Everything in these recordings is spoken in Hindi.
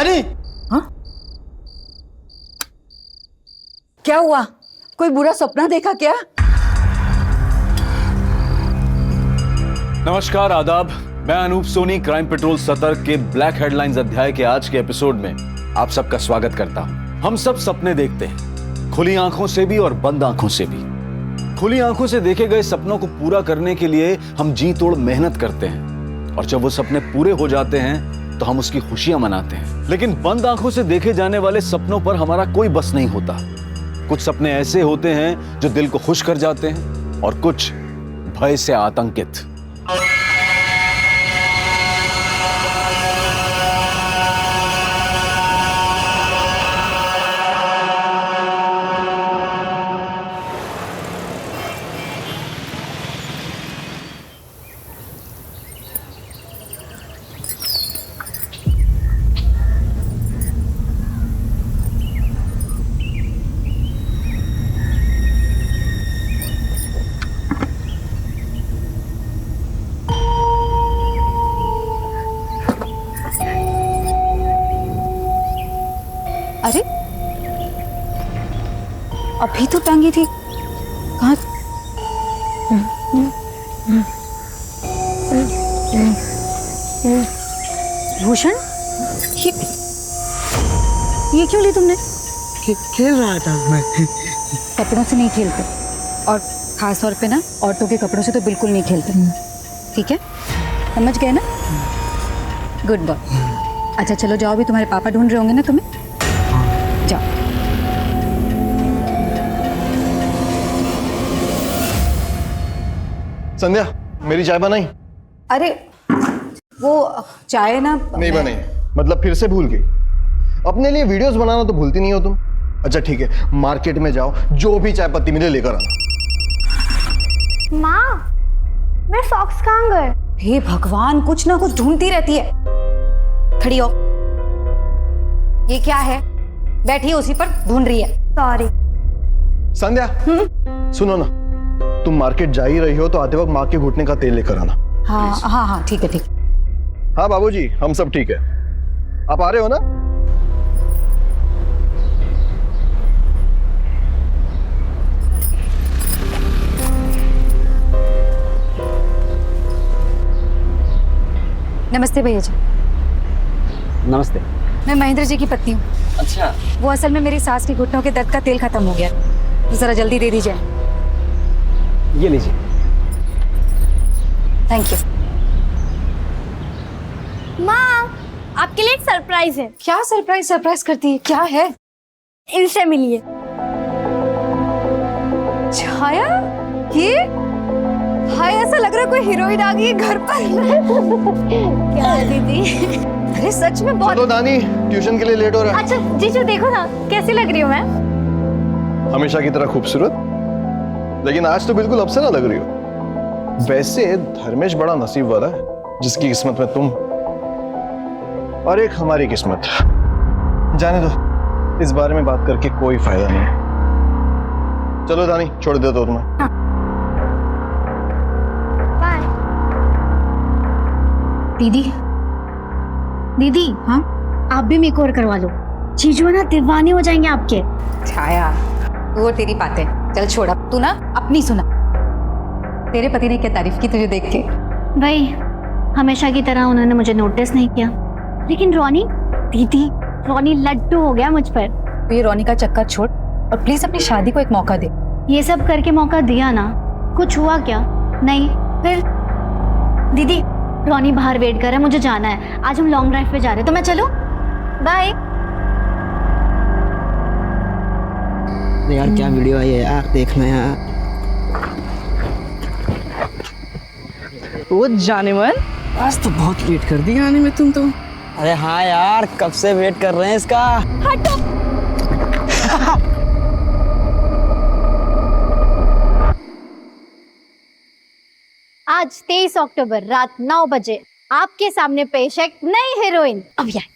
धानी। हाँ? क्या हुआ? कोई बुरा सपना देखा क्या? नमस्कार, आदाब। मैं अनूप सोनी क्राइम पेट्रोल सतर्क के ब्लैक हेडलाइंस अध्याय के आज के एपिसोड में आप सबका स्वागत करता हूं। हम सब सपने देखते हैं, खुली आंखों से भी और बंद आंखों से भी। खुली आंखों से देखे गए सपनों को पूरा करने के लिए हम जी तोड़ मेहनत करते हैं और जब वो सपने पूरे हो जाते हैं तो हम उसकी खुशियां मनाते हैं। लेकिन बंद आंखों से देखे जाने वाले सपनों पर हमारा कोई बस नहीं होता। कुछ सपने ऐसे होते हैं जो दिल को खुश कर जाते हैं और कुछ भय से आतंकित। अरे अभी तो टांगी थी, कहाँ? भूषण, ये क्यों ली तुमने? खेल रहा था मैं। कपड़ों से नहीं खेलते, और खास तौर पे ना औरतों के कपड़ों से तो बिल्कुल नहीं खेलते। ठीक है, समझ गए ना? Good boy. अच्छा चलो जाओ, भी तुम्हारे पापा ढूंढ रहे होंगे ना तुम्हें। जाओ। संध्या, मेरी चाय बनाई? अरे वो चाय ना नहीं बनाई, मतलब फिर से भूल गई। अपने लिए वीडियोस बनाना तो भूलती नहीं हो तुम। अच्छा ठीक है, मार्केट में जाओ, जो भी चाय पत्ती मिले लेकर आना। माँ, मेरे सॉक्स कहाँ गए? हे भगवान, कुछ ना कुछ ढूंढती रहती है। खड़ी हो। ये क्या है? बैठी उसी पर ढूंढ रही है। सॉरी। संध्या, सुनो ना, तुम मार्केट जा ही रही हो तो आते वक्त माँ के घुटने का तेल लेकर आना। हाँ हाँ हाँ, ठीक है ठीक है। हाँ बाबूजी, हम सब ठीक है। आप आ रहे हो ना? नमस्ते भैया जी। नमस्ते। मैं महेंद्र जी की पत्नी हूँ। अच्छा। वो असल में मेरी सास के घुटनों के दर्द का तेल खत्म हो गया, तो जरा जल्दी दे दीजिए। ये लीजिए। Thank you. माँ, आपके लिए एक सरप्राइज है। क्या सरप्राइज सरप्राइज करती है? क्या है? इनसे मिलिए। छाया, ये हाय, ऐसा लग रहा है कोई हीरोइन आ गई है घर पर। क्या दीदी? अरे सच में बहुत। चलो दानी, ट्यूशन के लिए लेट हो रहा है। अच्छा जीजू देखो ना कैसी लग रही हूँ मैं। हमेशा की तरह खूबसूरत, लेकिन आज तो बिल्कुल अप्सरा लग रही हो। वैसे धर्मेश बड़ा नसीब वाला है जिसकी किस्मत में तुम और एक हमारी किस्मत। जाने दो, इस बारे में बात करके कोई फायदा नहीं है। चलो दानी, छोड़ दे दो तुम्हें। बाय। दीदी, दीदी, हाँ आप भी मेकओवर करवा लो। जीजू ना दीवाने हो जाएंगे आपके। छाया, वो तेरी बातें चल छोड़ा, तू ना अपनी सुना। तेरे पति ने क्या तारीफ की तुझे देख के? भाई, हमेशा की तरह उन्होंने मुझे नोटिस नहीं किया, लेकिन रोनी, दीदी, रोनी लड्डू हो गया मुझ पर। तो ये रोनी का चक्कर छोड़ और प्लीज अपनी शादी को एक मौका दे। ये सब करके मौका दिया ना, कुछ हुआ क्या? नहीं। फिर दीदी, रोनी बाहर वेट कर रहा है, मुझे जाना है। आज हम लॉन्ग ड्राइव पे जा रहे हैं, तो मैं चलूं? बाय। यार क्या वीडियो आई है यार, देखना यार। वो जाने मन, आज तो बहुत लेट कर दी आने में तुम तो। अरे हाँ यार, कब से वेट कर रहे हैं इसका। हटो। आज 23 अक्टूबर रात 9 बजे आपके सामने पेश है एक नई हीरोइन। अब यार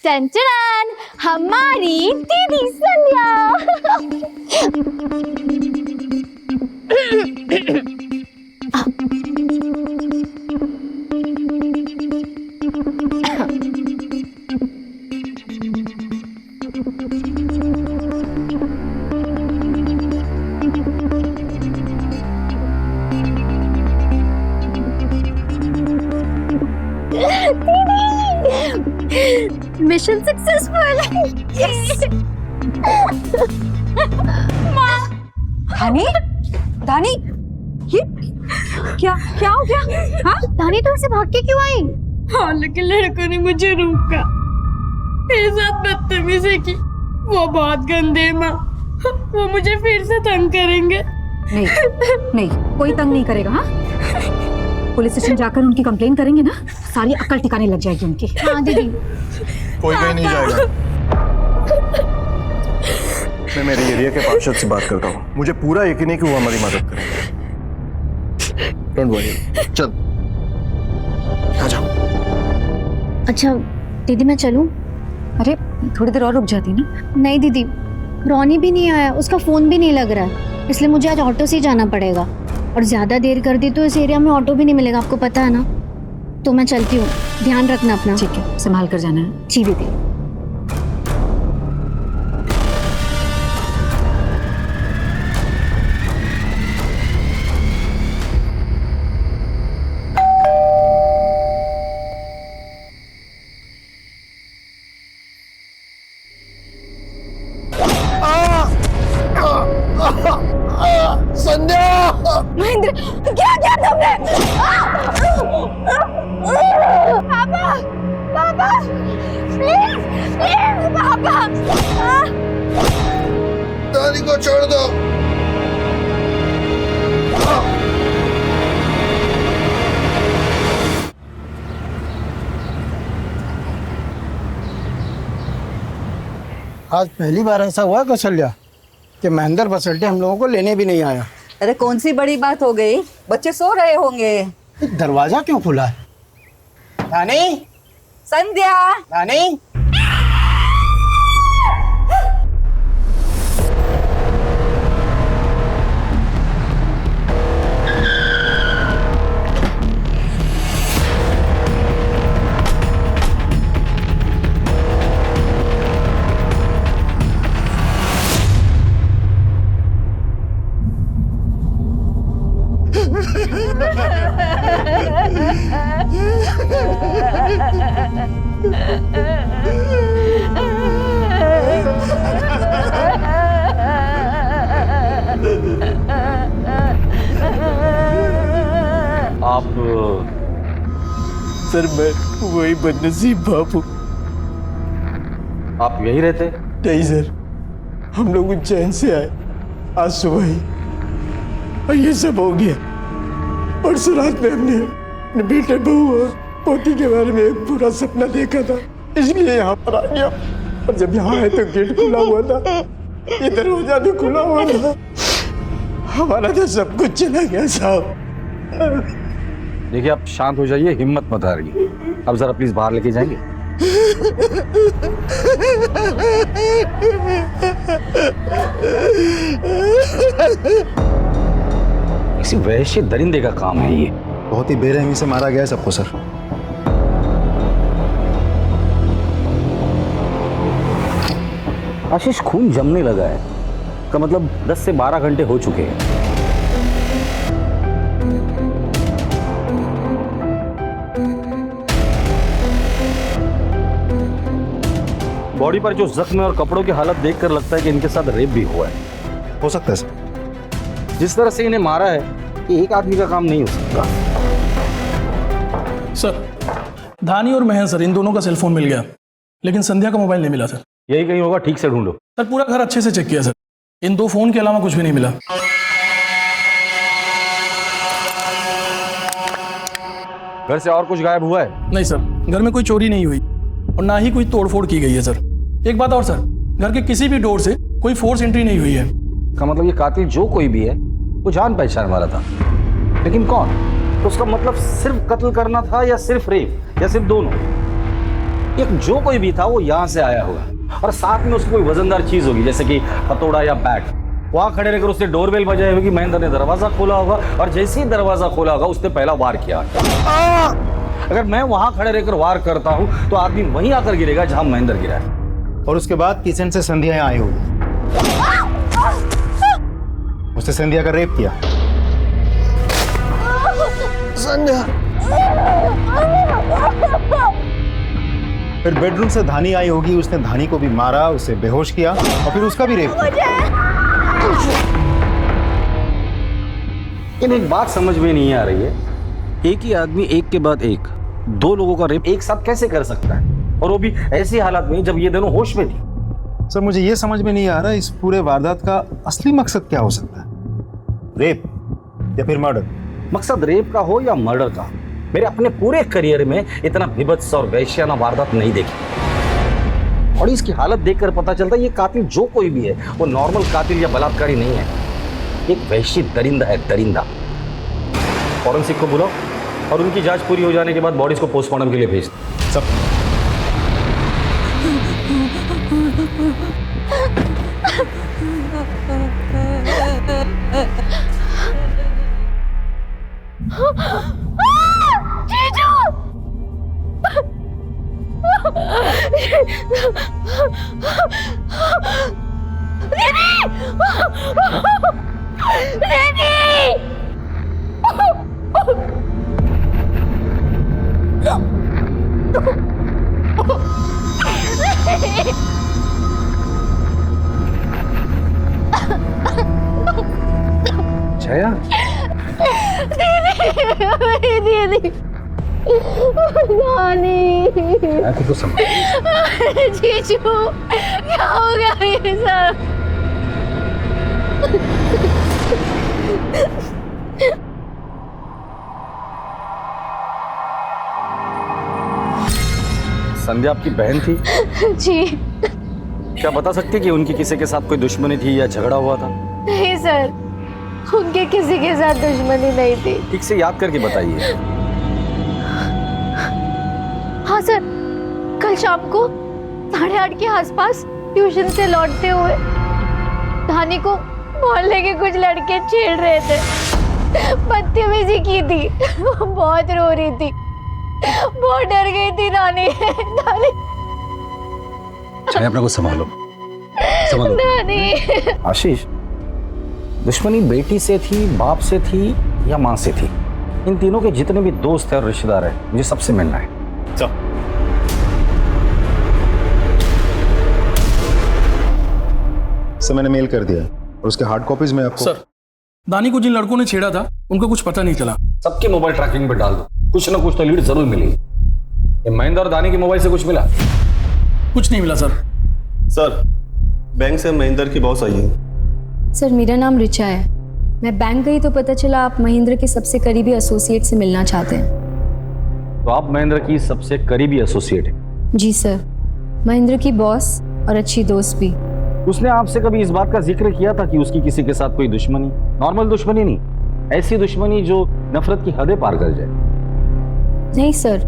चंचन, हमारी दीदी संध्या। Mission successful. धानी, धानी, ये क्या क्या हो गया? हाँ धानी तुम से भाग के क्यों आई? हाँ लेकिन लड़कों ने मुझे रोका, मेरे साथ बदतमीजी की। वो बहुत गंदे माँ, वो मुझे फिर से तंग करेंगे। नहीं नहीं, कोई तंग नहीं करेगा। हाँ, पुलिस स्टेशन जाकर उनकी कंप्लेन करेंगे ना, सारी अक्ल ठिकाने लग जाएगी उनकी। हाँ दीदी। कोई कहीं नहीं जाएगा। मैं मेरे एरिया के पार्षद से बात करता हूँ, मुझे पूरा यकीन है कि वो हमारी मदद करेंगे। डोंट वरी, चल आ जाओ। अच्छा दीदी मैं चलूं? अरे थोड़ी देर और रुक जाती ना। नहीं दीदी, रॉनी भी नहीं आया, उसका फोन भी नहीं लग रहा है, इसलिए मुझे आज ऑटो से ही जाना पड़ेगा। और ज्यादा देर कर दी तो इस एरिया में ऑटो भी नहीं मिलेगा, आपको पता है ना। तो मैं चलती हूँ, ध्यान रखना अपना। ठीक है, संभाल कर जाना है। जी दीदी। महेंद्र, क्या किया तुमने? पापा, पापा, प्लीज, प्लीज, पापा। दादी को छोड़ दो। आज पहली बार ऐसा हुआ कौशल्या कि महेंद्र बसल्टे हम लोगों को लेने भी नहीं आया। अरे कौन सी बड़ी बात हो गई, बच्चे सो रहे होंगे। दरवाजा क्यों खुला है? रानी, संध्या, रानी, आप सर मैं वही बदनसीब बाप हूँ। आप यही रहते? नहीं सर, हम लोग उज्जैन से आए आज सुबह ही और ये सब हो गया। परसों रात में हमने अपने बेटे, बहू और पोती के बारे में एक पूरा सपना देखा था, इसलिए यहाँ पर आ गया। और जब यहाँ आए तो गेट खुला हुआ था, ये दरवाजा भी खुला हुआ था। हमारा तो सब कुछ चला गया साहब। देखिए आप शांत हो जाइए, हिम्मत मत हारिए। अब जरा प्लीज बाहर लेके जाएंगे। किसी वैश्य दरिंदे का काम है ये। बहुत ही बेरहमी से मारा गया है सबको सर। आशीष, खून जमने लगा है, का मतलब 10 से 12 घंटे हो चुके हैं। बॉडी पर जो जख्म और कपड़ों की हालत देखकर लगता है कि इनके साथ रेप भी हुआ है। हो सकता है सर। जिस तरह से इन्हें मारा है, ये एक आदमी का काम नहीं हो सकता। सर, धानी और महेंद्र सर, इन दोनों का सेलफोन मिल गया, लेकिन संध्या का मोबाइल नहीं मिला सर। यही कहीं होगा, ठीक से ढूंढो। सर पूरा घर अच्छे से चेक किया सर, इन 2 फोन के अलावा कुछ भी नहीं मिला। घर से और कुछ गायब हुआ है? नहीं सर, घर में कोई चोरी नहीं हुई और ना ही कोई तोड़फोड़ की गई है सर। एक बात और सर, घर के किसी भी डोर से कोई फोर्स एंट्री नहीं हुई है। का मतलब ये कातिल जो कोई भी है वो जान पहचान वाला था, लेकिन कौन? तो उसका मतलब सिर्फ कत्ल करना था या सिर्फ रेप या सिर्फ दोनों? एक जो कोई भी था वो यहाँ से आया होगा और साथ में उसकी कोई वजनदार चीज होगी, जैसे कि हथौड़ा या बैट। वहां खड़े रहकर उसने डोरबेल बजाई होगी, महेंद्र ने दरवाजा खोला होगा और जैसे ही दरवाजा खोला होगा उसने पहला वार किया। अगर मैं वहां खड़े रहकर वार करता हूं तो आदमी वहीं आकर गिरेगा जहां महेंद्र गिरा है। और उसके बाद किशन से संध्या यहाँ आई होगी, उसने संध्या का रेप किया। संध्या फिर बेडरूम से धानी आई होगी, उसने धानी को भी मारा, उसे बेहोश किया और फिर उसका भी रेप किया। लेकिन एक बात समझ में नहीं आ रही है, एक ही आदमी एक के बाद एक दो लोगों का रेप एक साथ कैसे कर सकता है, और वो भी ऐसी हालत में जब ये दोनों होश में थी। सर मुझे ये समझ में नहीं आ रहा इस पूरे वारदात का असली मकसद क्या हो सकता है, रेप या फिर मर्डर? मकसद रेप का हो या मर्डर का, मेरे अपने पूरे करियर में इतना विभत्स और वैश्याना वारदात नहीं देखी। और इसकी हालत देखकर पता चलता है ये कातिल जो कोई भी है वो नॉर्मल कातिल या बलात्कारी नहीं है, एक वैश्य दरिंदा है, दरिंदा। फॉरेंसिक को बुलाओ और उनकी जांच पूरी हो जाने के बाद बॉडीज को पोस्टमार्टम के लिए भेज दो। सब जया दीदी तो जीजू क्या हो गया ये सब? संध्या आपकी बहन थी जी। क्या बता सकती है कि उनकी किसी के साथ कोई दुश्मनी थी या झगड़ा हुआ था? नहीं सर, उनके किसी के साथ दुश्मनी नहीं थी। ठीक से याद करके बताइए। हाँ सर, कल शाम को 8:30 के आसपास ट्यूशन से लौटते हुए धानी को मोहल्ले के कुछ लड़के छेड़ रहे थे, बदतमीजी की थी, बहुत रो रही थी, बहुत डर गई थी धानी। चाहे अपने को संभालो, संभालो। धानी। आशीष, दुश्मनी बेटी से थी, बाप से थी या माँ से थी? इन तीनों के जितने भी दोस्त हैं और रिश्तेदार हैं, मुझे सबसे मिलना है। सर मैंने मेल कर दिया और उसके हार्ड कॉपीज में आपको। सर दानी को जिन लड़कों ने छेड़ा था उनको कुछ पता नहीं चला। सबके मोबाइल ट्रैकिंग पे डाल दो, कुछ ना कुछ तो लीड जरूर मिलेगी। ये महेंद्र और दानी के मोबाइल से कुछ मिला? कुछ नहीं मिला सर। सर बैंक से महेंद्र की बॉस आई है। सर मेरा नाम रिचा है, मैं बैंक गई तो पता चला आप महेंद्र के सबसे करीबी एसोसिएट से मिलना चाहते हैं। तो आप महेंद्र की सबसे करीबी एसोसिएट है? जी सर, महेंद्र की बॉस और अच्छी दोस्त भी। उसने आपसे कभी इस बात का जिक्र किया था कि उसकी किसी के साथ कोई दुश्मनी? नॉर्मल दुश्मनी नहीं, ऐसी दुश्मनी जो नफरत की हदें पार कर जाए। नहीं सर,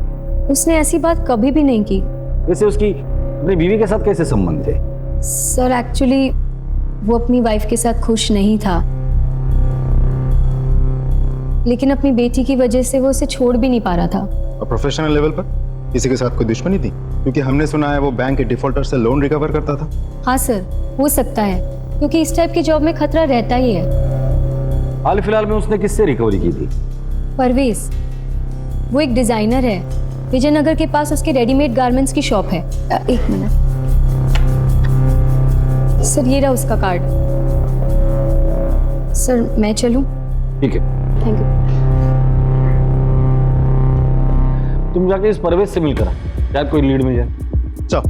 उसने ऐसी बात कभी भी नहीं की। वैसे उसकी अपनी बीवी के साथ कैसे संबंध थे? सर एक्चुअली वो अपनी वाइफ के साथ खुश नहीं था, लेकिन अपनी बेटी की वजह से वो उसे छोड़ भी नहीं पा रहा था। और प्रोफेशनल लेवल पर किसी के साथ कोई दुश्मनी थी? क्योंकि हमने सुना है वो बैंक के डिफॉल्टर से लोन रिकवर करता था। हाँ सर, हो सकता है, क्योंकि इस टाइप की जॉब में खतरा रहता ही है। हाल फिलहाल में उसने किससे रिकवरी की थी? परवेज, वो एक डिजाइनर है, विजयनगर के पास उसके रेडीमेड गारमेंट्स की शॉप है। एक मिनट सर, ये रहा उसका कार्ड। सर मैं चलूं? ठीक है, थैंक यू। तुम जाके इस परवेज से मिलकर शायद कोई लीड मिल जाए। चल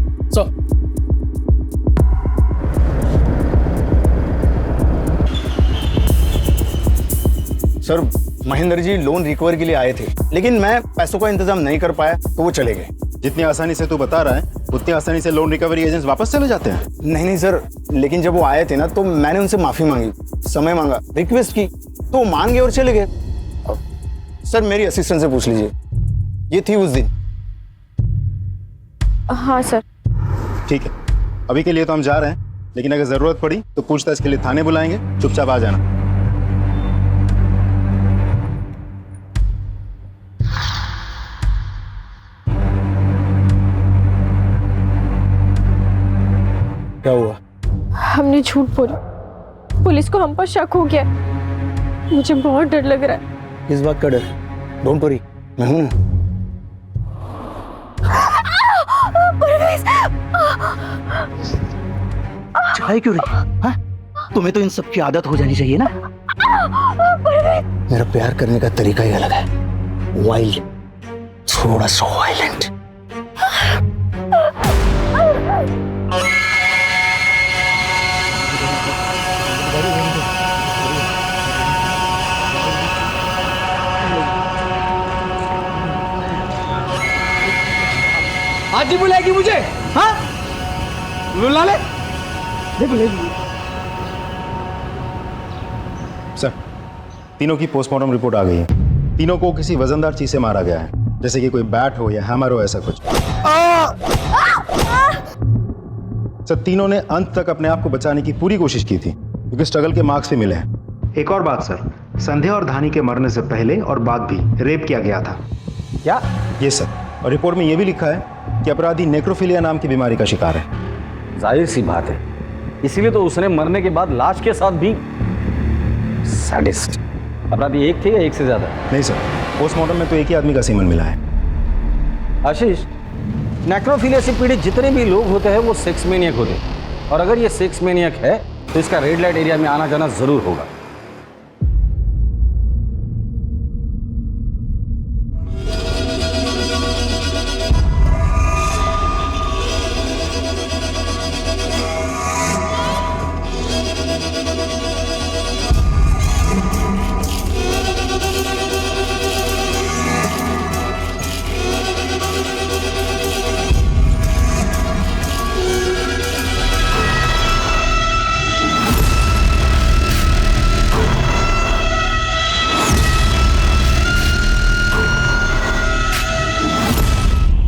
sir Mahendra ji loan recover के लिए आए थे, लेकिन मैं पैसों का इंतजाम नहीं कर पाया तो वो चले गए। जितनी आसानी से तू बता रहा है उतनी आसानी से लोन रिकवरी एजेंट्स वापस चले जाते हैं? नहीं सर, लेकिन जब वो आए थे ना तो मैंने उनसे माफी मांगी, समय मांगा, रिक्वेस्ट की, तो वो मान गए और चले गए। सर मेरी असिस्टेंट से पूछ लीजिए, ये थी उस दिन। हाँ सर। ठीक है, अभी के लिए तो हम जा रहे हैं, लेकिन अगर जरूरत पड़ी तो पूछताछ के लिए थाने बुलाएंगे, चुपचाप आ जाना। क्या हुआ? हमने झूठ बोला, पुलिस को हम पर शक हो गया। मुझे बहुत डर लग रहा है। किस बात का डर? डोंट वरी, मैं हूं ना। चाय क्यों रही? हाँ? तुम्हें तो इन सब की आदत हो जानी चाहिए ना। मेरा प्यार करने का तरीका ही अलग है, वाइल्ड, थोड़ा सा वायलेंट। आज ही बुलाएगी मुझे? हाँ, बुला ले। सर, तीनों की पोस्टमार्टम रिपोर्ट आ गई है। तीनों को किसी वजनदार चीज से मारा गया है, जैसे कि कोई बैट हो या हैमर हो, ऐसा कुछ। सर, तीनों ने अंत तक अपने आप को बचाने की पूरी कोशिश की थी, क्योंकि स्ट्रगल के मार्क्स भी मिले हैं। एक और बात सर, संध्या और धानी के मरने से पहले और बाद भी रेप किया गया था। क्या? ये सर, और रिपोर्ट में यह भी लिखा है कि अपराधी नेक्रोफिलिया नाम की बीमारी का शिकार है। जाहिर सी बात है, इसीलिए तो उसने मरने के बाद लाश के साथ भी सैडिस्ट। अपराधी एक थे या एक से ज्यादा? नहीं सर, पोस्टमार्टम में तो एक ही आदमी का सीमन मिला है। आशीष, नेक्रोफिलिया से पीड़ित जितने भी लोग होते हैं वो सेक्स मैनियक होते हैं, और अगर ये सेक्स मैनियक है तो इसका रेड लाइट एरिया में आना जाना जरूर होगा।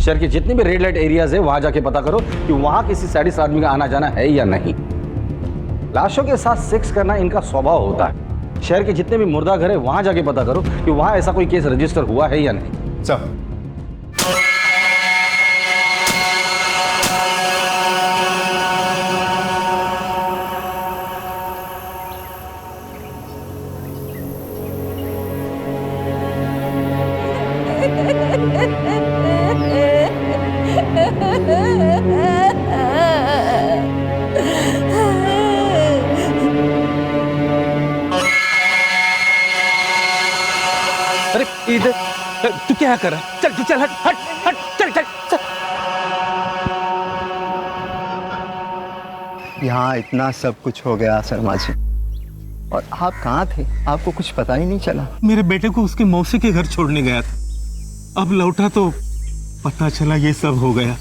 शहर के जितने भी रेड लाइट एरियाज है वहां जाके पता करो कि वहां किसी सैडिस्ट आदमी का आना जाना है या नहीं। लाशों के साथ सेक्स करना इनका स्वभाव होता है। शहर के जितने भी मुर्दा घर है वहां जाके पता करो कि वहां ऐसा कोई केस रजिस्टर हुआ है या नहीं। सर, अरे इधर तू क्या कर रहा है? चल चल हट हट हट, चल चल चल। यहाँ इतना सब कुछ हो गया शर्मा जी, और आप कहाँ थे? आपको कुछ पता ही नहीं चला। मेरे बेटे को उसके मौसी के घर छोड़ने गया था, अब लौटा तो पता चला ये सब हो गया।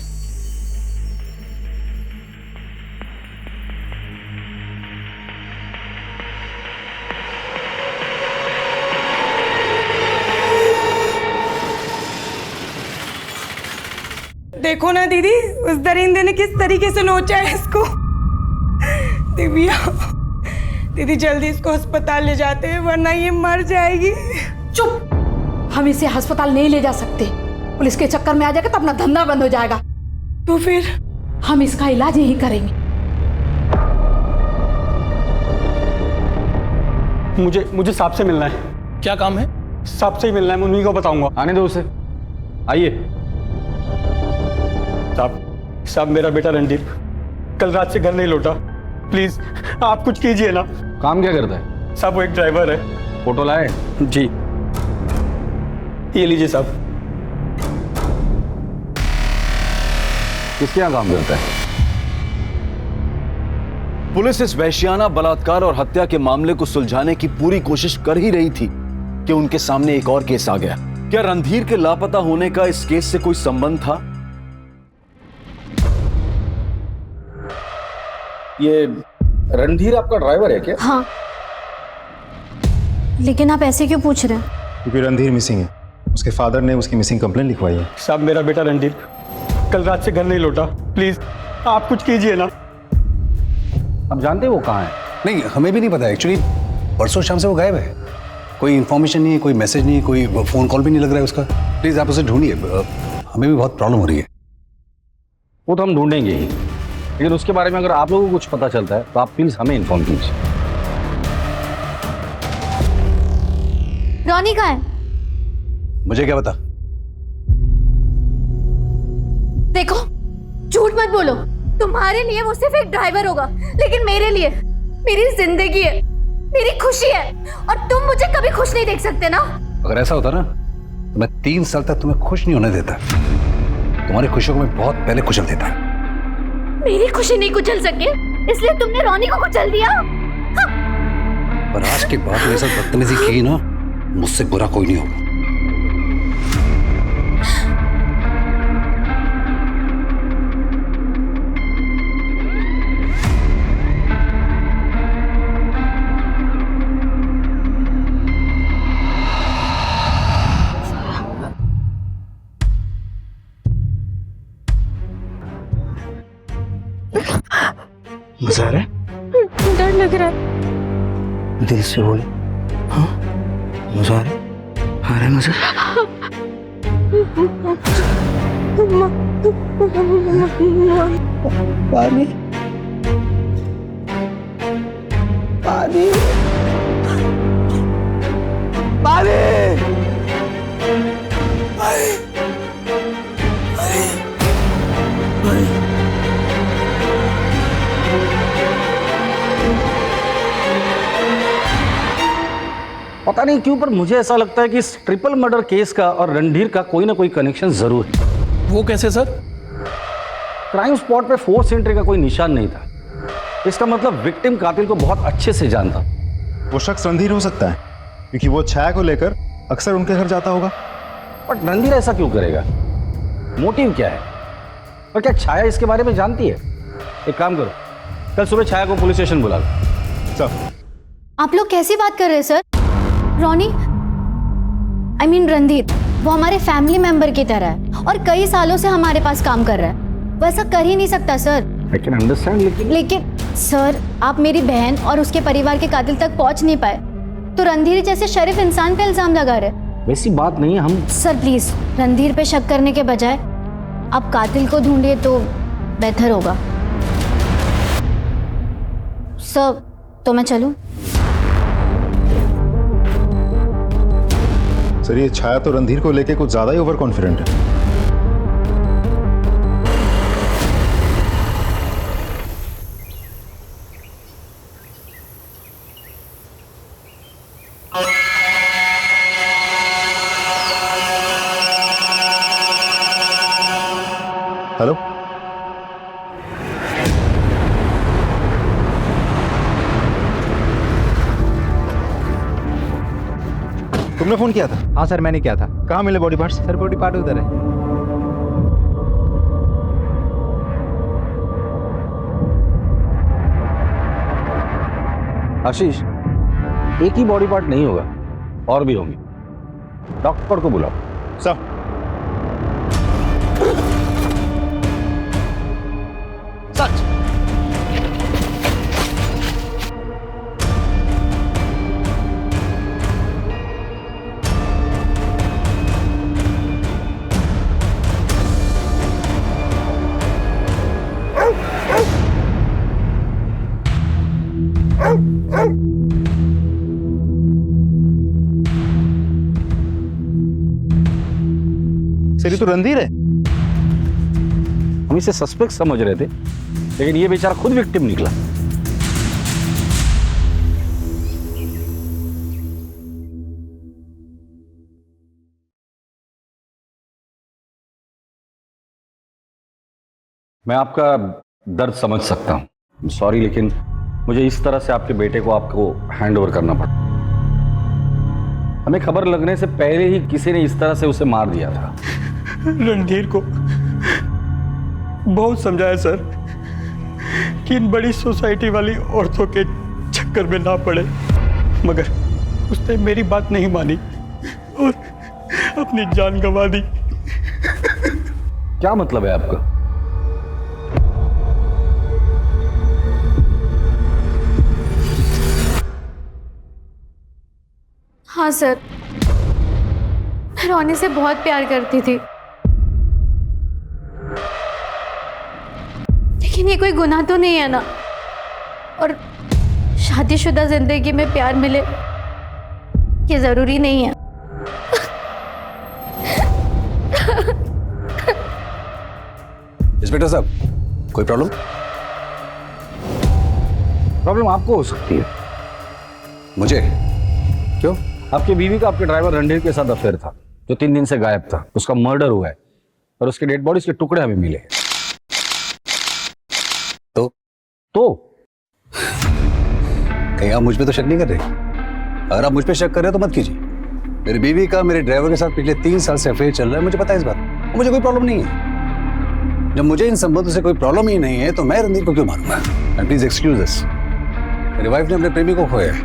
देखो ना दीदी, उस दरिंदे ने किस तरीके से नोचा है इसको। दिव्या, दीदी जल्दी इसको अस्पताल ले जाते हैं वरना ये मर जाएगी। चुप, हम इसे अस्पताल नहीं ले जा सकते। पुलिस के चक्कर में आ जाएगा तो अपना धंधा बंद हो जाएगा। तो फिर हम इसका इलाज यही करेंगे। मुझे सांप से मिलना है। क्या काम है? सांप से ही मिलना है, मैं उन्हीं को बताऊंगा। आने दो उसे, आइए। साहब, मेरा बेटा रणदीप कल रात से घर नहीं लौटा। प्लीज आप कुछ कीजिए ना। काम क्या करता है? साहब वो एक ड्राइवर है। फोटो लाए? जी, ये लीजिए साहब। किसके यहाँ काम करता है? पुलिस इस वैश्याना बलात्कार और हत्या के मामले को सुलझाने की पूरी कोशिश कर ही रही थी कि उनके सामने एक और केस आ गया। क्या रणधीर के लापता होने का इस केस से कोई संबंध था? ये रणधीर आपका ड्राइवर है क्या? हाँ, लेकिन आप ऐसे क्यों पूछ रहे हैं? क्योंकि रणधीर मिसिंग है, उसके फादर ने उसकी मिसिंग कंप्लेंट लिखवाई है। साहब मेरा बेटा रणदीप कल रात से घर नहीं लौटा। प्लीज आप कुछ कीजिए ना। अब जानते वो कहाँ है? नहीं, हमें भी नहीं पता एक्चुअली। परसों शाम से वो गायब है, कोई इन्फॉर्मेशन नहीं है, कोई मैसेज नहीं है, कोई फोन कॉल भी नहीं लग रहा है उसका। प्लीज आप उसे ढूंढिए, हमें भी बहुत प्रॉब्लम हो रही है। वो तो हम ढूंढेंगे ही, लेकिन उसके बारे में अगर आप लोगों को कुछ पता चलता है तो आप प्लीज हमें इन्फॉर्म कीजिए। रॉनी कहाँ है? मुझे क्या पता? देखो, झूठ मत बोलो, तुम्हारे लिए वो सिर्फ एक ड्राइवर होगा, लेकिन मेरे लिए मेरी जिंदगी है, मेरी खुशी है, और तुम मुझे कभी खुश नहीं देख सकते ना। अगर ऐसा होता ना तो मैं 3 साल तक तुम्हें खुश नहीं होने देता। तुम्हारी खुशियों को मैं बहुत पहले कुचल देता। मेरी खुशी नहीं कुचल सके, इसलिए तुमने रोनी को कुचल दिया। पर आज के बाद मेरे साथ बदतमीजी की ना, मुझसे बुरा कोई नहीं होगा। मजा आ रहा है? डर लग रहा है। दिल से बोले। हाँ, मजा आ रहा है मजा। पानी पानी पता नहीं क्यों पर मुझे ऐसा लगता है कि इस ट्रिपल मर्डर केस का और रणधीर का कोई ना कोई कनेक्शन जरूर है। वो कैसे सर? क्राइम स्पॉट पे फोर्स एंट्री का कोई निशान नहीं था। इसका मतलब विक्टिम कातिल को बहुत अच्छे से जानता। वो शख्स रणधीर हो सकता है क्योंकि वो छाया को लेकर अक्सर उनके घर जाता होगा। बट रणधीर ऐसा क्यों करेगा? मोटिव क्या है? और क्या छाया इसके बारे में जानती है? एक काम करो, कल सुबह छाया को पुलिस स्टेशन बुला लो। चल। आप लोग कैसी बात कर रहे हैं sir? Ronnie I mean Randhir वो हमारे फैमिली मेंबर की तरह है और कई सालों से हमारे पास काम कर रहा है। वो ऐसा कर ही नहीं सकता सर। I can understand, लेकिन सर आप मेरी बहन और उसके परिवार के कातिल तक पहुंच नहीं पाए तो रणधीर जैसे शरीफ इंसान पे इल्जाम लगा रहे। वैसी बात नहीं है। हम सर प्लीज रणधीर पे शक करने के बजाय आप कातिल को ढूंढिए तो बेहतर होगा। सर तो मैं चलूं? सर ये छाया तो रणधीर को लेके कुछ ज्यादा ही ओवर कॉन्फिडेंट है। हेलो तुमने फोन किया था? हाँ सर मैंने किया था। कहाँ मिले body parts? Sir body part उधर है। आशीष, एक ही बॉडी पार्ट नहीं होगा, और भी होंगे। डॉक्टर को बुलाओ। सर सच सर ये तो रणधीर है। हम इसे सस्पेक्ट समझ रहे थे, लेकिन ये बेचारा खुद विक्टिम निकला। मैं आपका दर्द समझ सकता हूं, सॉरी, लेकिन मुझे इस तरह से आपके बेटे को आपको हैंड ओवर करना पड़ा। हमें खबर लगने से पहले ही किसी ने इस तरह से उसे मार दिया था। रणधीर को बहुत समझाया सर कि इन बड़ी सोसाइटी वाली औरतों के चक्कर में ना पड़े, मगर उसने मेरी बात नहीं मानी और अपनी जान गंवा दी। क्या मतलब है आपका? हाँ सर, मैं रोनी से बहुत प्यार करती थी, लेकिन ये कोई गुनाह तो नहीं है ना। और शादीशुदा जिंदगी में प्यार मिले ये जरूरी नहीं है। इंस्पेक्टर साहब, कोई प्रॉब्लम? प्रॉब्लम आपको हो सकती है। मुझे? क्यों? आपकी बीवी का आपके ड्राइवर रणधीर के साथ अफेयर था, जो 3 दिन से गायब था। उसका मर्डर हुआ है और उसके डेड बॉडी के टुकड़े हमें मिले। तो कहीं आप मुझ पे तो शक नहीं कर रहे? अगर आप मुझ पे शक कर रहे हो तो मत कीजिए। मेरी बीवी का मेरे ड्राइवर के साथ पिछले 3 साल से अफेयर चल रहा है, मुझे पता है इस बात। मुझे कोई प्रॉब्लम नहीं है। जब मुझे इन संबंधों से कोई प्रॉब्लम ही नहीं है तो मैं रणधीर को क्यों मारूंगा? एंड प्लीज एक्सक्यूज अस, मेरी वाइफ ने अपने प्रेमी को खोया है,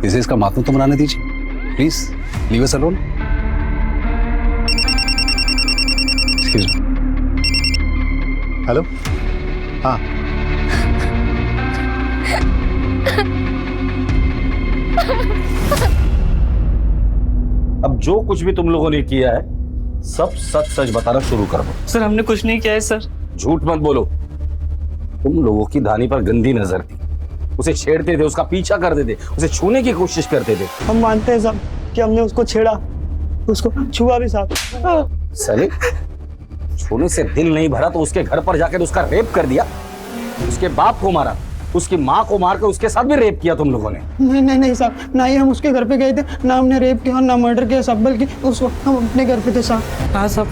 इसे इसका मातम तो मनाने दीजिए। Please leave us alone. Excuse me. Hello. हाँ, अब जो कुछ भी तुम लोगों ने किया है सब सच सच बताना शुरू कर दो। सर हमने कुछ नहीं किया है सर। झूठ मत बोलो। तुम लोगों की धानी पर गंदी नजर थी, उसे छेड़ते थे, उसका पीछा करते थे, उसे छूने की कोशिश करते थे। हम मानते हैं साहब कि हमने उसको छेड़ा, उसको छुआ भी साहब। साले, छूने से दिल नहीं भरा तो उसके घर पर जाकर उसका रेप कर दिया, उसके बाप को मारा, उसकी माँ को मारकर उसके साथ भी रेप किया तुम लोगों ने। नहीं साहब, ना ही हम उसके घर पे गए थे, ना हमने रेप किया ना मर्डर किया साहब, बल्कि उस वक्त हम अपने घर पे थे साहब। हाँ साहब,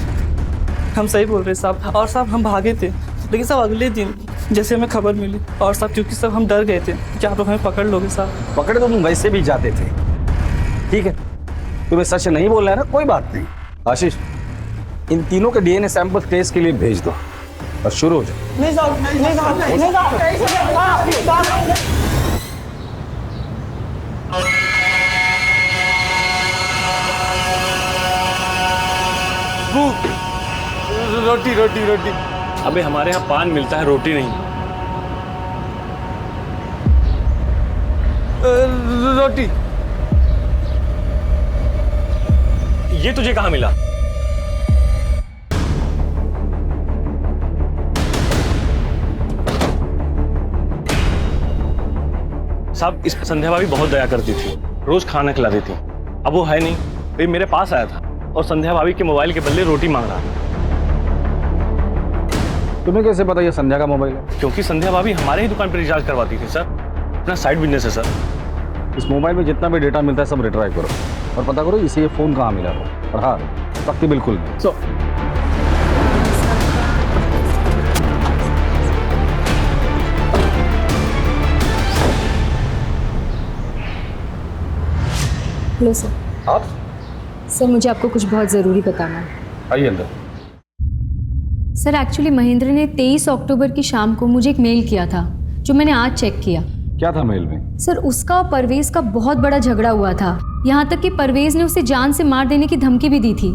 हम सही बोल रहे साहब। और साहब हम भागे थे, लेकिन साहब अगले दिन जैसे हमें खबर मिली, और साहब क्योंकि साहब हम डर गए थे कि आप लोग हमें पकड़ लोगे साहब। पकड़े तो तुम वैसे भी जाते थे। ठीक है, तुम्हें सच नहीं बोलना है ना, कोई बात नहीं। आशीष, इन तीनों के डीएनए सैंपल टेस्ट के लिए भेज दो और शुरू हो जाओ। नहीं साहब, नहीं साहब, नहीं साहब। रोटी रोटी रोटी। अबे हमारे यहाँ पान मिलता है, रोटी नहीं। रोटी। ये तुझे कहाँ मिला? साहब, इस संध्या भाभी बहुत दया करती थी, रोज खाना खिलाती थी। अब वो है नहीं, ये मेरे पास आया था और संध्या भाभी के मोबाइल के बदले रोटी मांग रहा था। तुम्हें कैसे पता ये संध्या का मोबाइल है? क्योंकि संध्या भाभी हमारे ही दुकान पर रिचार्ज करवाती थी सर, अपना साइड बिजनेस है सर। इस मोबाइल में जितना भी डेटा मिलता है सब रिट्राइव करो और पता करो इसे ये फोन कहाँ मिला हो। और हाँ, पक्की बिल्कुल नहीं। Hello sir. आप? सर मुझे आपको कुछ बहुत ज़रूरी बताना है। आइए अंदर। सर एक्चुअली महेंद्र ने 23 अक्टूबर की शाम को मुझे एक मेल किया था, जो मैंने आज चेक किया। क्या था मेल में? सर उसका और परवेज का बहुत बड़ा झगड़ा हुआ था, यहाँ तक कि परवेज ने उसे जान से मार देने की धमकी भी दी थी।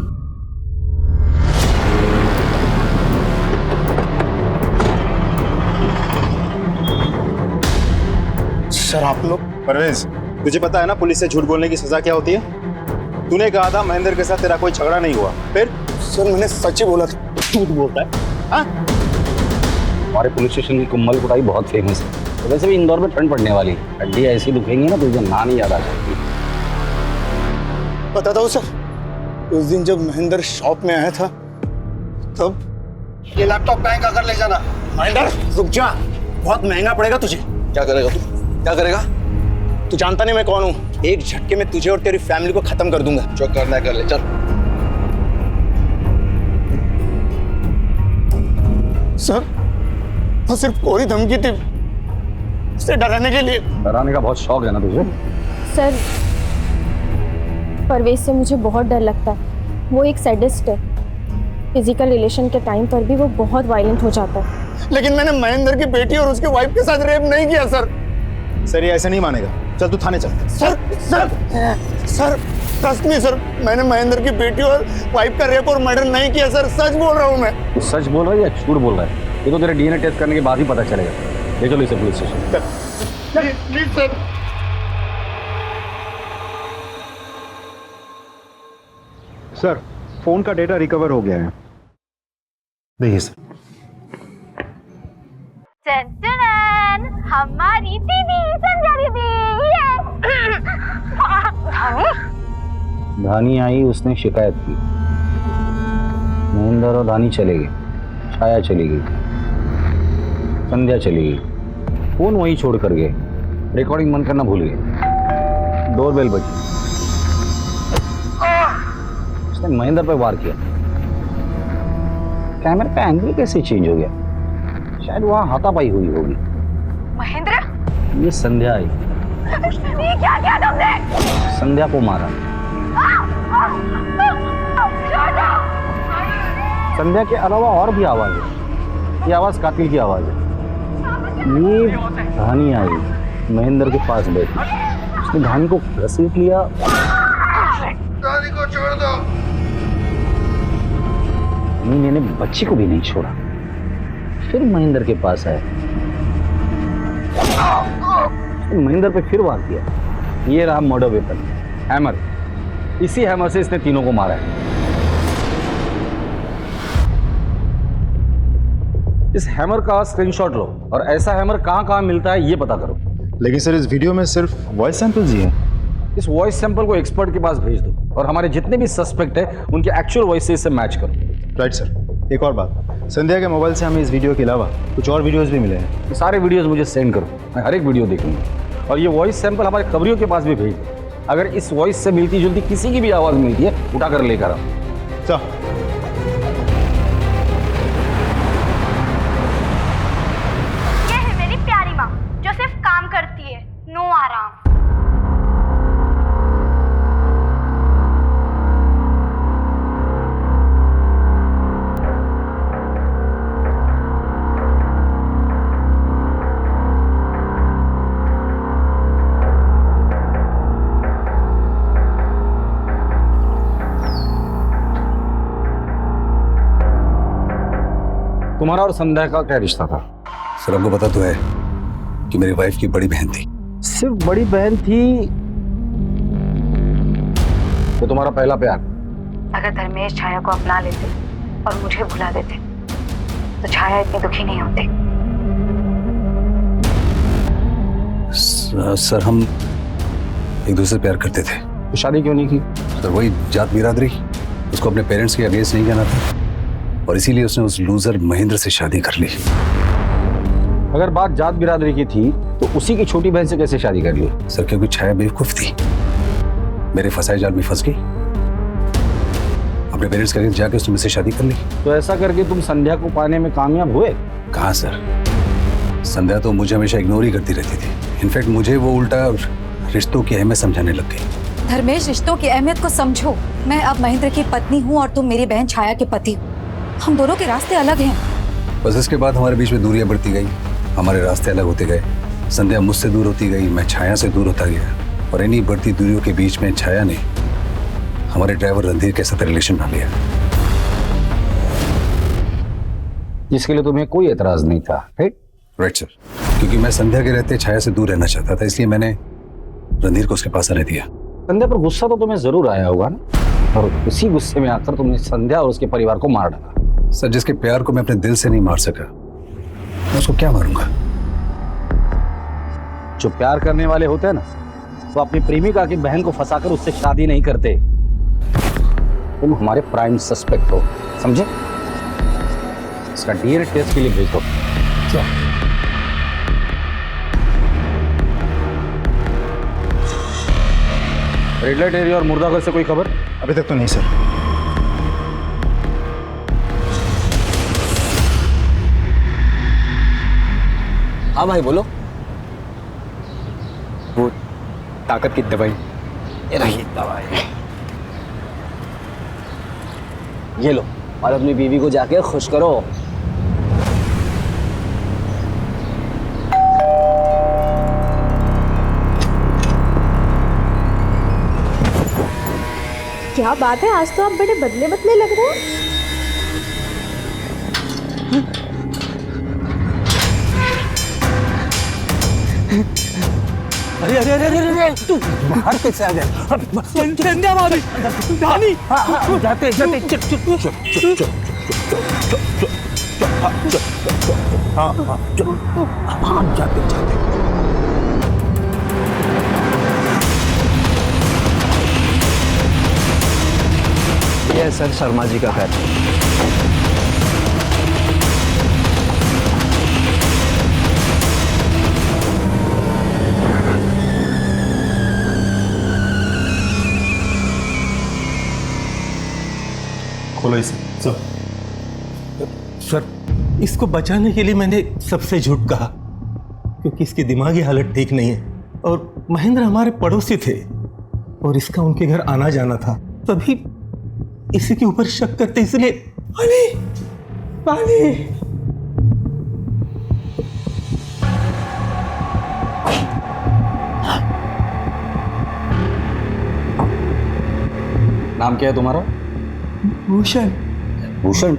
सर आप लोग। परवेज, तुझे पता है ना पुलिस से झूठ बोलने की सजा क्या होती है? तूने कहा था महेंद्र के साथ तेरा कोई झगड़ा नहीं हुआ, फिर? सर मैंने सच ही बोला था। झूठ बोलता है? हाँ? हमारे पुलिस स्टेशन की कुम्मल कुटाई बहुत फेमस है। तो वैसे भी इंदौर में ठंड पड़ने वाली, हड्डी ऐसी दुखेंगी ना तो तुझे ना नहीं याद आ जाएगी। बताता हूँ सर, उस दिन जब महेंद्र शॉप में आया था तब ये लैपटॉप बैंक अगर ले जाना। महेंद्र रुक जा, बहुत महंगा पड़ेगा तुझे। क्या करेगा तू? क्या करेगा? तू जानता नहीं मैं कौन हूँ। एक झटके में तुझे और तेरी फैमिली को खत्म कर दूंगा। जो करना है कर ले, चल। सर वो सिर्फ कोई धमकी थी, उसे डराने के लिए। डराने का बहुत शौक है ना तुझे? सर परवेज से मुझे बहुत डर लगता है, वो एक सैडिस्ट है। फिजिकल रिलेशन के टाइम पर भी वो बहुत वायलेंट हो जाता है। लेकिन मैंने महेंद्र की बेटी और उसके वाइफ के साथ रेप नहीं किया सर। सर ये ऐसे नहीं मानेगा, चल तू थाने चल। सर ट्रस्ट मी सर, मैंने महेंद्र की बेटी और वाइफ का रेप और मर्डर नहीं किया सर, सच बोल रहा हूँ मैं। तू सच बोल रहा है या झूठ बोल रहा है? ये तो तेरे डीएनए टेस्ट करने के बाद ही पता चलेगा। ले चलो इसे police station. Please sir. Sir phone का डेटा रिकवर हो गया है, देखिए सर। हमारी दीदी संध्या दीदी। धानी आई, उसने शिकायत की, महेंद्र और धानी चले गए, छाया चली गई। संध्या चली गई, फोन वहीं छोड़ कर गए, रिकॉर्डिंग बंद करना भूल गए। डोरबेल बजी, उसने महेंद्र पर वार किया। कैमरे का एंगल कैसे चेंज हो गया? शायद वहां हाथापाई हुई होगी। महेंद्र, ये संध्या आई, ये क्या किया तुमने? संध्या को मारा। संध्या के अलावा और भी आवाज है, ये आवाज कातिल की आवाज है। ये धानी आई, महेंद्र के पास बैठी, उसने धानी को घसीट लिया। धानी को छोड़ दो। मैंने बच्ची को भी नहीं छोड़ा, फिर महेंद्र के पास आया, महेंद्र पे फिर वार किया। ये रहा मर्डर वेपन, हैमर। इसी हैमर से इसने तीनों को मारा है। इस हैमर का स्क्रीनशॉट लो और ऐसा हैमर कहां-कहां मिलता है ये पता करो। लेकिन सर इस वीडियो में सिर्फ वॉइस सैंपल्स ही हैं। इस वॉइस सैंपल को एक्सपर्ट के पास भेज दो और हमारे जितने भी सस्पेक्ट है उनके एक्चुअल वॉइस से इसे मैच करो। Right sir. एक और बात, संध्या के मोबाइल से हमें इस वीडियो के अलावा कुछ और वीडियोस भी मिले हैं। ये सारे वीडियोस मुझे सेंड करो, मैं हर एक वीडियो देखूंगा। और ये वॉइस सैंपल हमारे खबरियों के पास भी भेज दो। अगर इस वॉइस से मिलती जुलती किसी की भी आवाज मिलती है, उठाकर लेकर आओ। चल। ये है मेरी प्यारी माँ जो सिर्फ काम करती है, नो आराम। तुम्हारा और संध्या का क्या रिश्ता था? सर हमको पता तो है कि मेरी वाइफ की बड़ी बहन थी। सिर्फ बड़ी बहन थी तो तुम्हारा पहला प्यार? अगर धर्मेश छाया को अपना लेते और मुझे भुला देते तो छाया इतनी दुखी नहीं होती। सर हम एक दूसरे से प्यार करते थे। तो शादी क्यों नहीं की? सर वही जात बिरादरी, उसको अपने पेरेंट्स के अगेंस्ट नहीं कहना था और इसीलिए उसने उस लूजर महेंद्र से शादी कर ली। अगर बात जात बिरादरी की थी तो उसी की छोटी बहन से कैसे शादी कर ली? सर क्योंकि छाया बेवकूफ थी, मेरे फंसाए जाल में फंस गई, अपने पेरेंट्स के अगेंस्ट जाके उसने मुझसे शादी कर ली। तो ऐसा करके तुम संध्या को पाने में कामयाब हुए? कहाँ सर, संध्या तो मुझे हमेशा इग्नोर ही करती रहती थी। इनफैक्ट मुझे वो उल्टा रिश्तों की अहमियत समझाने लग गई। धर्मेश, रिश्तों की अहमियत को समझो। मैं अब महेंद्र की पत्नी हूँ और तुम मेरी बहन छाया के पति हो। हम दोनों के रास्ते अलग हैं। बस इसके बाद हमारे बीच में दूरियां बढ़ती गई, हमारे रास्ते अलग होते गए। संध्या मुझसे दूर होती गई, मैं छाया से दूर होता गया और इन्हीं बढ़ती दूरियों के बीच में छाया ने हमारे ड्राइवर रणधीर के साथ रिलेशन बना लिया, जिसके लिए तुम्हें कोई एतराज नहीं था। राइट सर, क्योंकि मैं संध्या के रहते छाया से दूर रहना चाहता था, इसलिए मैंने रणधीर को उसके पास आने दिया। संध्या पर गुस्सा तो तुम्हें जरूर आया होगा ना, और उसी गुस्से में आकर तुमने संध्या और उसके परिवार को मार डाला। सर जिसके प्यार को मैं अपने दिल से नहीं मार सका, मैं उसको क्या मारूंगा? जो प्यार करने वाले होते हैं ना, वो अपनी प्रेमिका की बहन को फंसाकर उससे शादी नहीं करते। तुम हमारे प्राइम सस्पेक्ट हो, समझे? इसका डीएनए टेस्ट के लिए भेज दो। रेड लाइट एरिया और मुर्दाघर से कोई खबर? अभी तक तो नहीं सर। हाँ भाई बोलो। वो ताकत की दवाई, ये रही दवाई, ये लो और अपनी बीवी को जाके खुश करो। क्या बात है, आज तो आप बड़े बदले बदले लग रहे हो। अरे अरे अरे अरे अरे तू बाहर कैसे आ गया? संध्या भाभी, धानी। जाते जाते चुप चुप चुप चुप चुप चुप हाँ जाते जाते। ये सर शर्मा जी का घर। खोलो इसे। सर, इसको बचाने के लिए मैंने सबसे झूठ कहा, क्योंकि इसकी दिमागी हालत ठीक नहीं है और महेंद्र हमारे पड़ोसी थे और इसका उनके घर आना जाना था, तभी इसी के ऊपर शक करते, इसलिए पानी पानी। नाम क्या है तुम्हारा? भूषण। भूषण?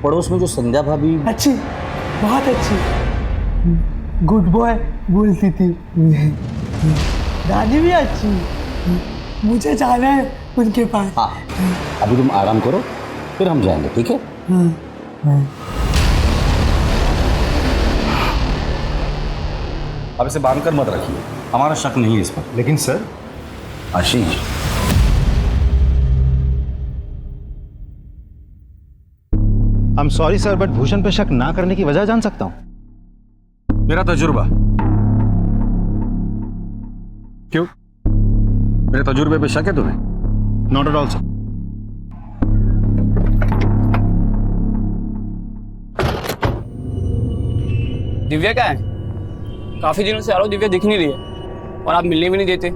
पड़ोस में जो संध्या भाभी अच्छी, बहुत अच्छी, गुड बॉय बोलती थी। दादी भी अच्छी, मुझे जाना है उनके पास। हाँ, अभी तुम आराम करो, फिर हम जाएंगे, ठीक है? अब इसे बांध कर मत रखिए, हमारा शक नहीं है इस पर। लेकिन sir, Ashish, I am sorry sir, but Bhushan पे शक ना करने की वजह जान सकता हूं? मेरा तजुर्बा। क्यों? मेरे तजुर्बे पे शक है तुम्हें? Not at all sir. Divya क्या है? काफी दिनों से आ रहा हूं, दिव्या दिख नहीं रही है और आप मिलने भी नहीं देते।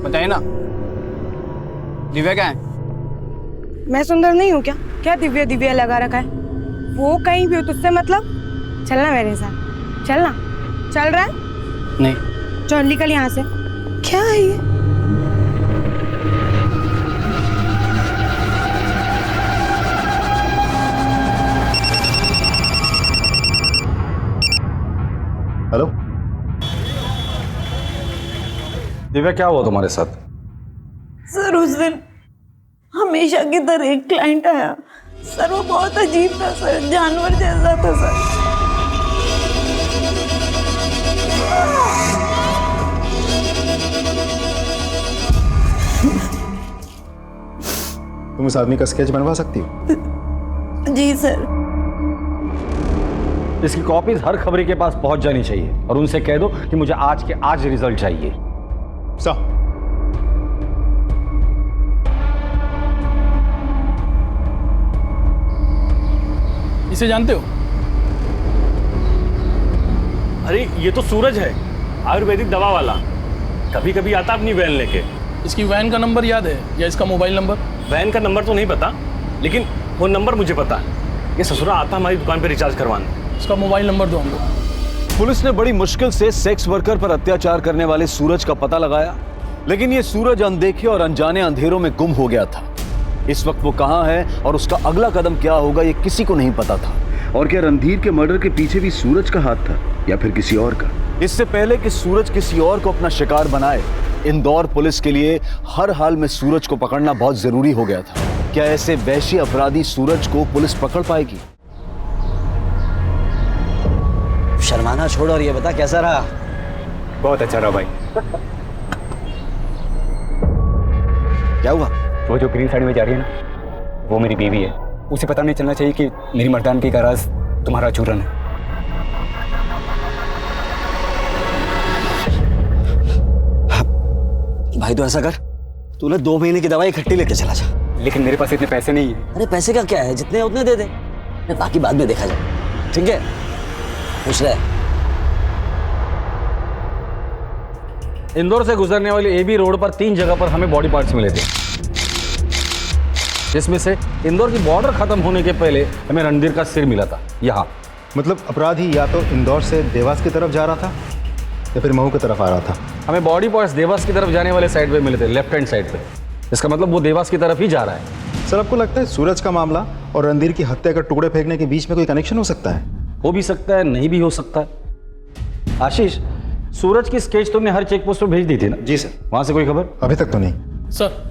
बताइए ना, दिव्या क्या है? मैं सुंदर नहीं हूँ क्या? क्या दिव्या दिव्या लगा रखा है? वो कहीं भी हो, तुझसे मतलब? चलना मेरे साथ, चलना। चल रहा है? नहीं। चल निकल यहाँ से। क्या है ये? हेलो दिव्या, क्या हुआ तुम्हारे साथ? सर, उस दिन हमेशा की तरह एक क्लाइंट आया सर, वो बहुत अजीब था सर, जानवर जैसा था सर। तुम इस आदमी का स्केच बनवा सकती हो? जी सर। इसकी कॉपीज हर खबरी के पास पहुंच जानी चाहिए और उनसे कह दो कि मुझे आज के आज रिजल्ट चाहिए। सर, इसे जानते हो? अरे ये तो सूरज है, आयुर्वेदिक दवा वाला। कभी कभी आता अपनी वैन लेके। इसकी वैन का नंबर याद है या इसका मोबाइल नंबर? वैन का नंबर तो नहीं पता, लेकिन फोन नंबर मुझे पता है। ये ससुरा आता हमारी दुकान पे रिचार्ज करवाने। इसका मोबाइल नंबर दो हमको। पुलिस ने बड़ी मुश्किल से सेक्स वर्कर पर अत्याचार करने वाले सूरज का पता लगाया, लेकिन ये सूरज अनदेखे और अनजाने अंधेरों में गुम हो गया था। इस वक्त वो कहां है और उसका अगला कदम क्या होगा, ये किसी को नहीं पता था। और क्या रणधीर के मर्डर के पीछे भी सूरज का हाथ था या फिर किसी और का? इससे पहले कि सूरज किसी और को अपना शिकार बनाए, इंदौर पुलिस के लिए हर हाल में सूरज को पकड़ना बहुत जरूरी हो गया था। क्या ऐसे वैश्य अपराधी सूरज को पुलिस पकड़ पाएगी? शर्माना छोड़ और ये बता कैसा रहा? बहुत अच्छा रहा भाई। क्या हुआ? वो जो ग्रीन साड़ी में जा रही है ना, वो मेरी बीवी है। उसे पता नहीं चलना चाहिए कि मेरी मर्दानगी का राज तुम्हारा चूरन है। भाई तो ऐसा कर, तूने 2 महीने की दवाई इकट्ठी लेके चला जा। लेकिन मेरे पास इतने पैसे नहीं है। अरे पैसे का क्या है, जितने उतने दे दे, बाकी बाद में देखा जाए, ठीक है? खुश रहे। इंदौर से गुजरने वाली एबी रोड पर 3 जगह पर हमें बॉडी पार्ट्स मिले थे, जिसमें से इंदौर की बॉर्डर खत्म होने के पहले हमें रणधीर का सिर मिला था यहाँ। मतलब अपराधी या तो इंदौर से देवास की तरफ जा रहा था या फिर महू की तरफ आ रहा था। हमें बॉडी पार्ट्स देवास की तरफ जाने वाले साइड पे मिले थे, लेफ्ट हैंड साइड पे। इसका मतलब वो देवास की तरफ ही जा रहा है। सर, आपको लगता है सूरज का मामला और रणधीर की हत्या का टुकड़े फेंकने के बीच में कोई कनेक्शन हो सकता है? हो भी सकता है, नहीं भी हो सकता है। आशीष, सूरज की स्केच तुमने हर चेक पोस्ट पर भेज दी थी ना? जी सर। वहां से कोई खबर? अभी तक तो नहीं सर।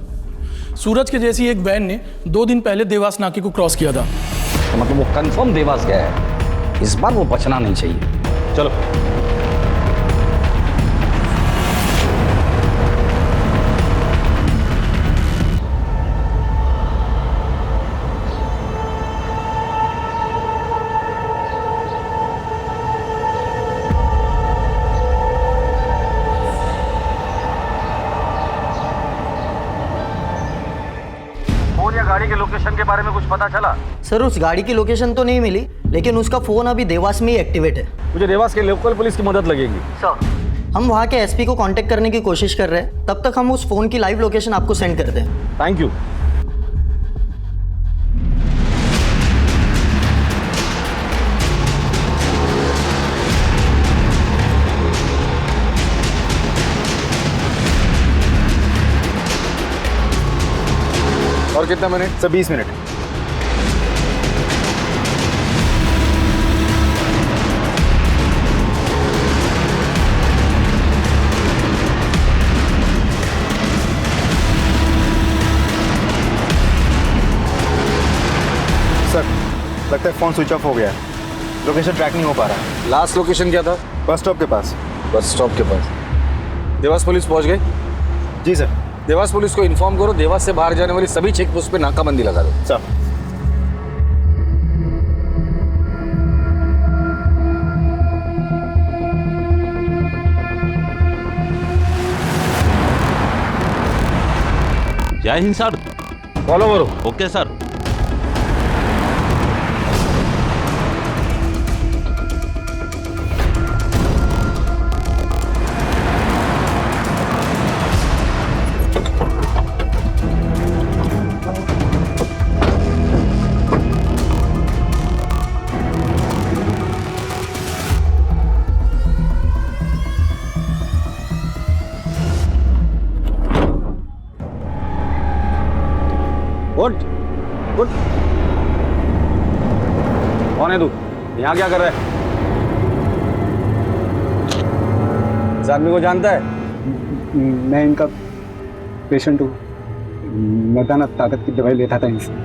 सूरज के जैसी एक वैन ने 2 दिन पहले देवास नाके को क्रॉस किया था। तो मतलब वो कंफर्म देवास गया है। इस बार वो बचना नहीं चाहिए। चलो। फोन या गाड़ी के लोकेशन के बारे में कुछ पता चला? सर उस गाड़ी की लोकेशन तो नहीं मिली, लेकिन उसका फोन अभी देवास में ही एक्टिवेट है। मुझे देवास के लोकल पुलिस की मदद लगेगी। सर हम वहाँ के एसपी को कांटेक्ट करने की कोशिश कर रहे हैं, तब तक हम उस फोन की लाइव लोकेशन आपको सेंड कर दें। Thank you. और कितना मिनट? Sir 20 minute. सर लगता है फोन स्विच ऑफ हो गया है, लोकेशन ट्रैक नहीं हो पा रहा है। लास्ट लोकेशन क्या था? बस स्टॉप के पास। बस स्टॉप के पास। देवास पुलिस पहुंच गई? जी सर। देवास पुलिस को इन्फॉर्म करो, देवास से बाहर जाने वाली सभी चेक पोस्ट पे नाकाबंदी लगा दो। सर जय हिंद सर। फॉलो करो। Okay sir. Good good. कौन है तू? यहाँ क्या कर रहा है? इस आदमी को जानता है? मैं इनका पेशेंट हूँ, मर्दाना ताकत की दवाई लेता था इनसे।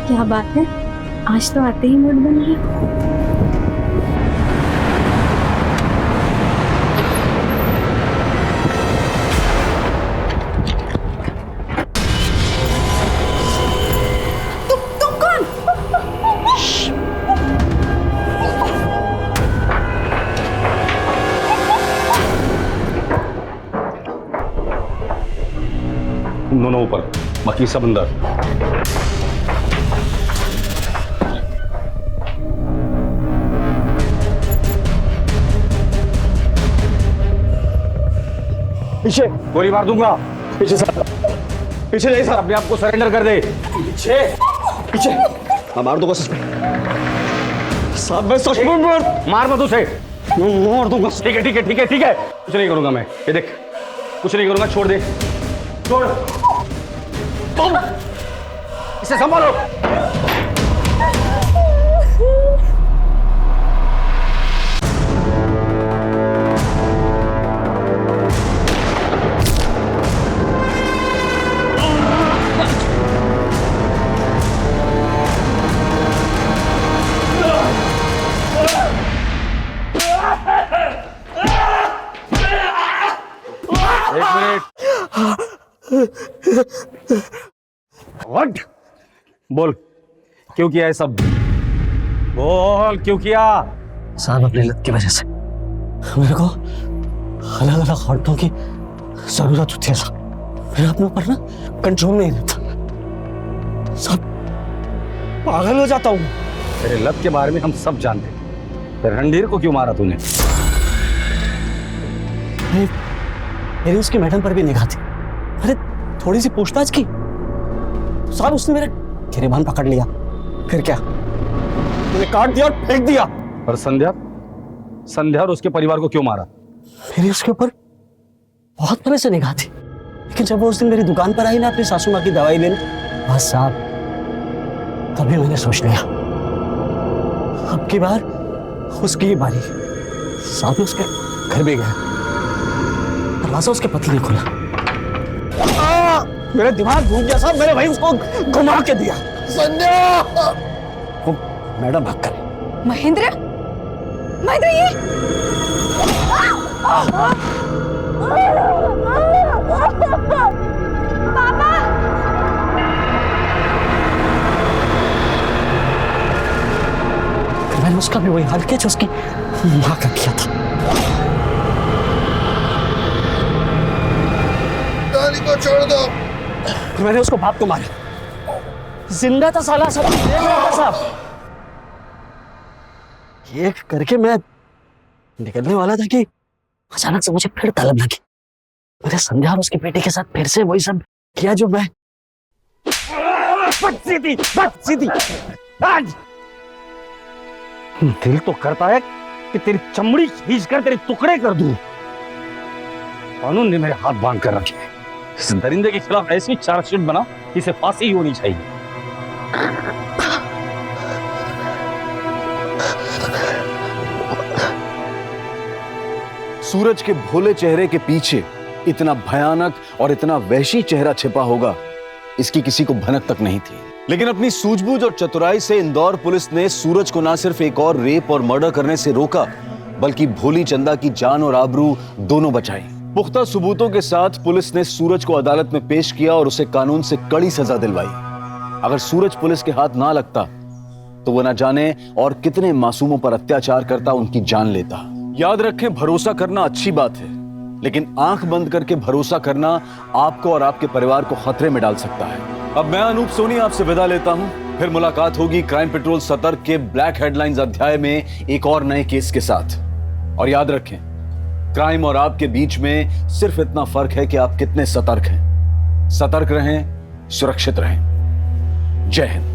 क्या बात है, आज तो आते ही मूड बन गया। तुम दोनों ऊपर, बाकी सब अंदर। पीछे गोली मार दूंगा। पीछे सर, पीछे जाइए सर। अपने आप को सरेंडर कर दे। पीछे पीछे। हाँ मार दो बस। साहब मैं सच में मार मत उसे, मार दूंगा। ठीक है ठीक है ठीक है ठीक है, कुछ नहीं करूंगा मैं। ये देख, कुछ नहीं करूंगा। छोड़ दे, छोड़। तुम इसे संभालो। व्हाट? बोल, क्यों किया है सब? बोल, क्यों किया? साहब अपनी लत की वजह से मेरे को अलग अलग औरतों की जरूरत होती है साहब। मेरे अपने ऊपर ना कंट्रोल नहीं रहता साहब, पागल हो जाता हूँ। तेरे लत के बारे में हम सब जानते हैं। फिर रणधीर को क्यों मारा तूने? मेरी उसकी मैडम पर भी निगाह थी। अरे थोड़ी सी पूछताछ की साहब, उसने मेरा गिरेबान पकड़ लिया। फिर क्या, मैंने काट दिया और फेंक दिया। और संध्या, संध्या और उसके परिवार को क्यों मारा? मेरी उसके ऊपर बहुत पहले से निगाह थी, लेकिन जब वो उस दिन मेरी दुकान पर आई ना अपनी सासू माँ की दवाई लेने, बस साहब तभी मैंने सोच लिया अब की बार उसकी ही बारी। साहब उसके घर भी गया, दरवाजा उसके पति ने खोला। मेरा दिमाग घूम गया साहब, मेरे भाई उसको घुमा के दिया। संध्या! वो मैडम भाग कर। महेंद्र, महेंद्र ये पापा! मैंने उसका भी वही हाल किया जो उसकी माँ का किया था। डाली को छोड़ दो। मैंने उसको बाप को मारा, जिंदा था साला, सब देख रहा था साहब। ये करके मैं निकलने वाला था कि अचानक से मुझे फिर तलब लगी। मैंने संध्या और उसके बेटे के साथ फिर से वही सब किया जो मैं सीधी आज दिल तो करता है कि तेरी चमड़ी खींच कर तेरे टुकड़े कर दूं। कानून ने मेरे हाथ बांध कर रखे हैं। इस दरिंदे के खिलाफ ऐसी चार्जशीट बना, इसे फांसी ही होनी चाहिए। सूरज के भोले चेहरे के पीछे इतना भयानक और इतना वहशी चेहरा छिपा होगा, इसकी किसी को भनक तक नहीं थी। लेकिन अपनी सूझबूझ और चतुराई से इंदौर पुलिस ने सूरज को ना सिर्फ एक और रेप और मर्डर करने से रोका, बल्कि भोली चंदा की जान और आबरू दोनों बचाई। पुख्ता सबूतों के साथ पुलिस ने सूरज को अदालत में पेश किया और उसे कानून से कड़ी सजा दिलवाई। अगर सूरज पुलिस के हाथ ना लगता तो वो ना जाने और कितने मासूमों पर अत्याचार करता, उनकी जान लेता। याद रखें, भरोसा करना अच्छी बात है, लेकिन आंख बंद करके भरोसा करना आपको और आपके परिवार को खतरे में डाल सकता है। अब मैं अनूप सोनी आपसे विदा लेता हूं। फिर मुलाकात होगी क्राइम पेट्रोल सतर्क के ब्लैक हेडलाइंस अध्याय में एक और नए केस के साथ। और याद रखें, क्राइम और आपके बीच में सिर्फ इतना फर्क है कि आप कितने सतर्क हैं। सतर्क रहें, सुरक्षित रहें। जय हिंद।